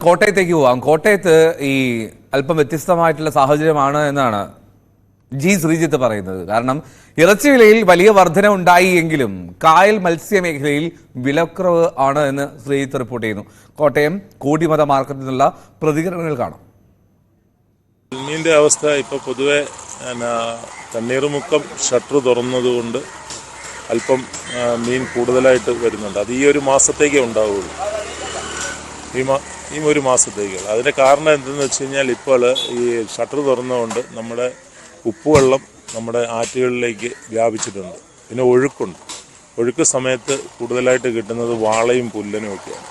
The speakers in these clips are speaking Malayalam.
കോട്ടയത്തേക്ക് പോവാം. കോട്ടയത്ത് ഈ അല്പം വ്യത്യസ്തമായിട്ടുള്ള സാഹചര്യമാണ് എന്നാണ് ജി ശ്രീജിത്ത് പറയുന്നത്. കാരണം ഇറച്ചി വിലയിൽ വലിയ വർധന ഉണ്ടായി എങ്കിലും കായൽ മത്സ്യമേഖലയിൽ വിലക്കുറവ് ആണ് എന്ന് ശ്രീജിത്ത് റിപ്പോർട്ട് ചെയ്യുന്നു. കോട്ടയം കോടിമത മാർക്കറ്റിൽ നിന്നുള്ള പ്രതികരണങ്ങൾ കാണാം. മീനിൻ്റെ അവസ്ഥ ഇപ്പോൾ പൊതുവെ തണ്ണീർമുക്കം ഷട്ടർ തുറന്നതുകൊണ്ട് അല്പം മീൻ കൂടുതലായിട്ട് വരുന്നുണ്ട്. അത് ഈ ഒരു മാസത്തേക്കേ ഉണ്ടാവുകയുള്ളൂ, ഈ ഒരു മാസത്തേക്ക്. അതിൻ്റെ കാരണം എന്തെന്ന് വെച്ച് കഴിഞ്ഞാൽ ഇപ്പോൾ ഈ ഷട്ടർ തുറന്നതുകൊണ്ട് നമ്മുടെ ഉപ്പുവെള്ളം നമ്മുടെ ആറ്റുകളിലേക്ക് വ്യാപിച്ചിട്ടുണ്ട്. പിന്നെ ഒഴുക്ക് സമയത്ത് കൂടുതലായിട്ട് കിട്ടുന്നത് വാളയും പുല്ലനും ഒക്കെയാണ്.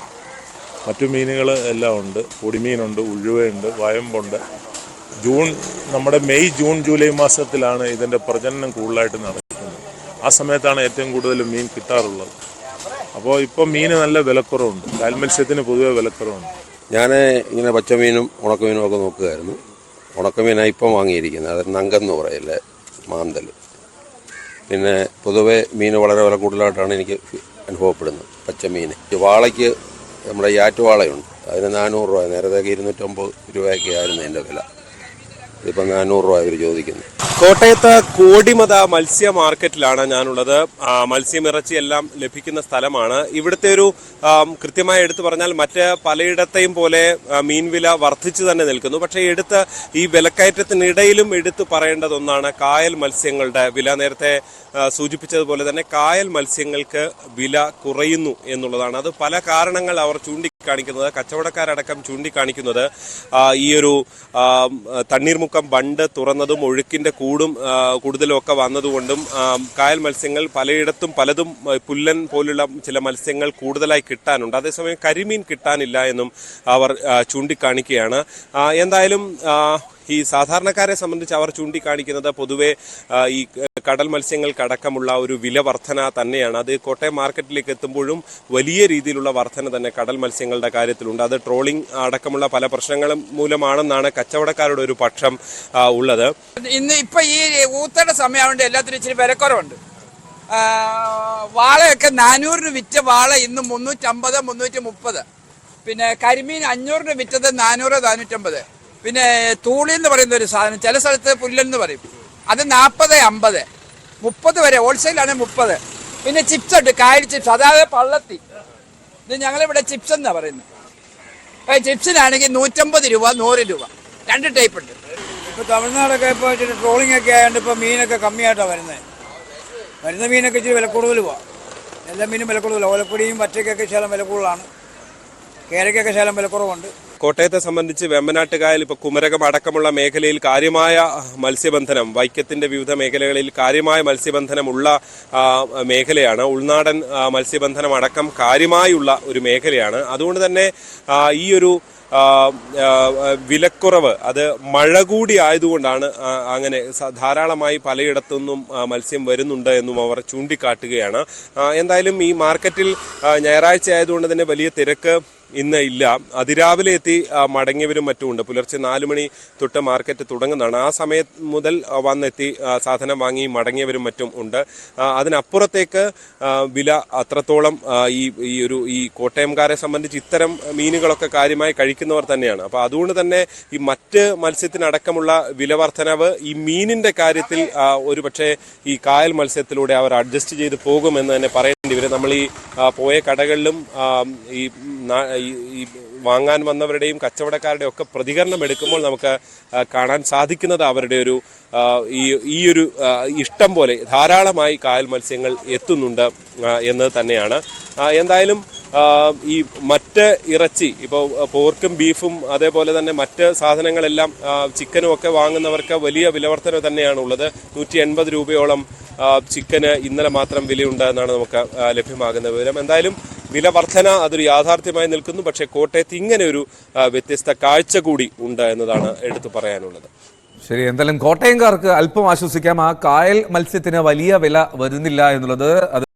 മറ്റു മീനുകൾ എല്ലാം ഉണ്ട്. പൊടിമീനുണ്ട്, ഉഴുവയുണ്ട്, വയമ്പുണ്ട്. നമ്മുടെ മെയ് ജൂൺ ജൂലൈ മാസത്തിലാണ് ഇതിൻ്റെ പ്രജനനം കൂടുതലായിട്ട് നടക്കുന്നത്. ആ സമയത്താണ് ഏറ്റവും കൂടുതൽ മീൻ കിട്ടാറുള്ളത്. അപ്പോൾ ഇപ്പോൾ മീന് നല്ല വിലക്കുറവുണ്ട്. കായൽ മത്സ്യത്തിന് പൊതുവെ വിലക്കുറവുണ്ട്. ഞാൻ ഇങ്ങനെ പച്ചമീനും ഉണക്കമീനും ഒക്കെ നോക്കുകയായിരുന്നു. ഉണക്കമീനാണ് ഇപ്പം വാങ്ങിയിരിക്കുന്നത്. അത് നങ്കെന്ന് പറയില്ലേ, മാന്തൽ. പിന്നെ പൊതുവെ മീൻ വളരെ വില കൂടുതലായിട്ടാണ് എനിക്ക് അനുഭവപ്പെടുന്നത്. പച്ചമീൻ വാളയ്ക്ക് നമ്മുടെ ആറ്റുവാളയുണ്ട്, അതിന് 400 രൂപ. നേരത്തേക്ക് 250 രൂപയൊക്കെ ആയിരുന്നു അതിൻ്റെ വില. ഇതിപ്പോൾ 400 രൂപ ഇവർ ചോദിക്കുന്നു. കോട്ടയത്ത് കോടിമത മത്സ്യ മാർക്കറ്റിലാണ് ഞാനുള്ളത്. മത്സ്യമിറച്ചി എല്ലാം ലഭിക്കുന്ന സ്ഥലമാണ്. ഇവിടുത്തെ ഒരു കൃത്യമായി എടുത്തു പറഞ്ഞാൽ മറ്റ് പലയിടത്തെയും പോലെ മീൻ വില വർദ്ധിച്ചു തന്നെ നിൽക്കുന്നു. പക്ഷേ ഈ വിലക്കയറ്റത്തിനിടയിലും എടുത്തു പറയേണ്ടത് ഒന്നാണ് കായൽ മത്സ്യങ്ങളുടെ വില. നേരത്തെ സൂചിപ്പിച്ചതുപോലെ തന്നെ കായൽ മത്സ്യങ്ങൾക്ക് വില കുറയുന്നു എന്നുള്ളതാണ്. അത് പല കാരണങ്ങൾ അവർ ചൂണ്ടിക്കാണിക്കുന്നത്, കച്ചവടക്കാരടക്കം ചൂണ്ടിക്കാണിക്കുന്നത് ഈ ഒരു തണ്ണീർമുക്കം ബണ്ട് തുറന്നതും ഒഴുക്കിന്റെ കൂടുതലും ഒക്കെ വന്നതുകൊണ്ടും കായൽ മത്സ്യങ്ങൾ പലതും പുല്ലൻ പോലുള്ള ചില മത്സ്യങ്ങൾ കൂടുതലായി കിട്ടാനുണ്ട്. അതേസമയം കരിമീൻ കിട്ടാനില്ല എന്നും അവർ ചൂണ്ടിക്കാണിക്കുകയാണ്. എന്തായാലും ഈ സാധാരണക്കാരെ സംബന്ധിച്ച് അവർ ചൂണ്ടിക്കാണിക്കുന്നത് പൊതുവെ ഈ കടൽ മത്സ്യങ്ങൾക്കടക്കമുള്ള ഒരു വില വർധന തന്നെയാണ്. അത് കോട്ടയം മാർക്കറ്റിലേക്ക് എത്തുമ്പോഴും വലിയ രീതിയിലുള്ള വർധന തന്നെ കടൽ മത്സ്യങ്ങളുടെ കാര്യത്തിലുണ്ട്. അത് ട്രോളിംഗ് അടക്കമുള്ള പല പ്രശ്നങ്ങളും മൂലമാണെന്നാണ് കച്ചവടക്കാരുടെ ഒരു പക്ഷം ഉള്ളത്. ഇപ്പൊ ഈ ഊത്തയുടെ സമയമുണ്ട്, എല്ലാത്തിനും ഇച്ചിരി വിലക്കുറവുണ്ട്. വാളയൊക്കെ 400 വിറ്റ വാള ഇന്ന് 350, 330. പിന്നെ കരിമീൻ 500 വിറ്റത് 400, 450. പിന്നെ തൂളി എന്ന് പറയുന്ന ഒരു സാധനം, ചില സ്ഥലത്ത് പുല്ലെന്ന് പറയും, അത് 40, 50, 30 വരെ. ഹോൾസെയിലാണ് 30. പിന്നെ ചിപ്സ് ഉണ്ട്, കായൽ ചിപ്സ്, അതായത് പള്ളത്തി. ഇത് ഞങ്ങളിവിടെ ചിപ്സ് എന്നാ പറയുന്നത്. ചിപ്സിനാണെങ്കിൽ 150 രൂപ, 100 രൂപ, 2 ടൈപ്പ് ഉണ്ട്. ഇപ്പോൾ തമിഴ്നാടൊക്കെ ഇപ്പോൾ ഇച്ചിരി ട്രോളിംഗ് ഒക്കെ ആയതുകൊണ്ട് ഇപ്പോൾ മീനൊക്കെ കമ്മിയായിട്ടാണ് വരുന്ന മീനൊക്കെ ഇച്ചിരി വില കൂടുതൽ പോവാം. എല്ലാ മീനും വില കൂടുതലാണ്. ഓലപ്പൊടിയും പച്ചക്കൊക്കെ ശകലം വില കൂടുതലാണ്. കേരക്കൊക്കെ ശകലം വിലക്കുറവുണ്ട്. കോട്ടയത്തെ സംബന്ധിച്ച് വെമ്പനാട്ടുകായൽ ഇപ്പോൾ കുമരകം അടക്കമുള്ള മേഖലയിൽ കാര്യമായ മത്സ്യബന്ധനം, വൈക്കത്തിന്റെ വിവിധ മേഖലകളിൽ കാര്യമായ മത്സ്യബന്ധനമുള്ള മേഖലയാണ്. ഉൾനാടൻ മത്സ്യബന്ധനം അടക്കം കാര്യമായുള്ള ഒരു മേഖലയാണ്. അതുകൊണ്ട് തന്നെ ഈ ഒരു വിലക്കുറവ് അത് മഴ കൂടി ആയതുകൊണ്ടാണ് അങ്ങനെ ധാരാളമായി പലയിടത്തുനിന്നും മത്സ്യം വരുന്നുണ്ട് എന്നും അവർ ചൂണ്ടിക്കാട്ടുകയാണ്. എന്തായാലും ഈ മാർക്കറ്റിൽ ഞായറാഴ്ച ആയതുകൊണ്ട് തന്നെ വലിയ തിരക്ക് ഇന്ന് ഇല്ല. അതിരാവിലെ എത്തി മടങ്ങിയവരും മറ്റുമുണ്ട്. പുലർച്ചെ 4 മണി തൊട്ട് മാർക്കറ്റ് തുടങ്ങുന്നതാണ്. ആ സമയം മുതൽ വന്നെത്തി സാധനം വാങ്ങി മടങ്ങിയവരും മറ്റും ഉണ്ട്. അതിനപ്പുറത്തേക്ക് വില അത്രത്തോളം ഈ കോട്ടയംകാരെ സംബന്ധിച്ച് ഇത്തരം മീനുകളൊക്കെ കാര്യമായി കഴിക്കുന്നവർ തന്നെയാണ്. അപ്പോൾ അതുകൊണ്ട് തന്നെ ഈ മറ്റ് മത്സ്യത്തിനടക്കമുള്ള വില വർധനവ് ഈ മീനിന്റെ കാര്യത്തിൽ ഒരു പക്ഷേ ഈ കായൽ മത്സ്യത്തിലൂടെ അവർ അഡ്ജസ്റ്റ് ചെയ്ത് പോകുമെന്ന് തന്നെ പറയേണ്ടി വരും. നമ്മൾ ഈ പോയ കടകളിലും ഈ വാങ്ങാൻ വന്നവരുടെയും കച്ചവടക്കാരുടെയും ഒക്കെ പ്രതികരണം എടുക്കുമ്പോൾ നമുക്ക് കാണാൻ സാധിക്കുന്നത് അവരുടെ ഈ ഒരു ഇഷ്ടം പോലെ ധാരാളമായി കായൽ മത്സ്യങ്ങൾ എത്തുന്നുണ്ട് എന്ന് തന്നെയാണ്. എന്തായാലും ഈ മറ്റ് ഇറച്ചി, ഇപ്പോൾ പോർക്കും ബീഫും അതേപോലെ തന്നെ മറ്റ് സാധനങ്ങളെല്ലാം ചിക്കനും ഒക്കെ വാങ്ങുന്നവർക്ക് വലിയ വിലവർധന തന്നെയാണ് ഉള്ളത്. 180 രൂപയോളം ചിക്കന് ഇന്നലെ മാത്രം വിലയുണ്ട് എന്നാണ് നമുക്ക് ലഭ്യമാകുന്ന വിവരം. എന്തായാലും വില വർധന അതൊരു യാഥാർത്ഥ്യമായി നിൽക്കുന്നു. പക്ഷേ കോട്ടയത്ത് ഇങ്ങനെ ഒരു വ്യത്യസ്ത കാഴ്ച കൂടി ഉണ്ട് എന്നതാണ് എടുത്തു പറയാനുള്ളത്. ശരി, എന്തായാലും കോട്ടയംകാർക്ക് അല്പം ആശ്വസിക്കാം. ആ കായൽ മത്സ്യത്തിന് വലിയ വില വരുന്നില്ല എന്നുള്ളത്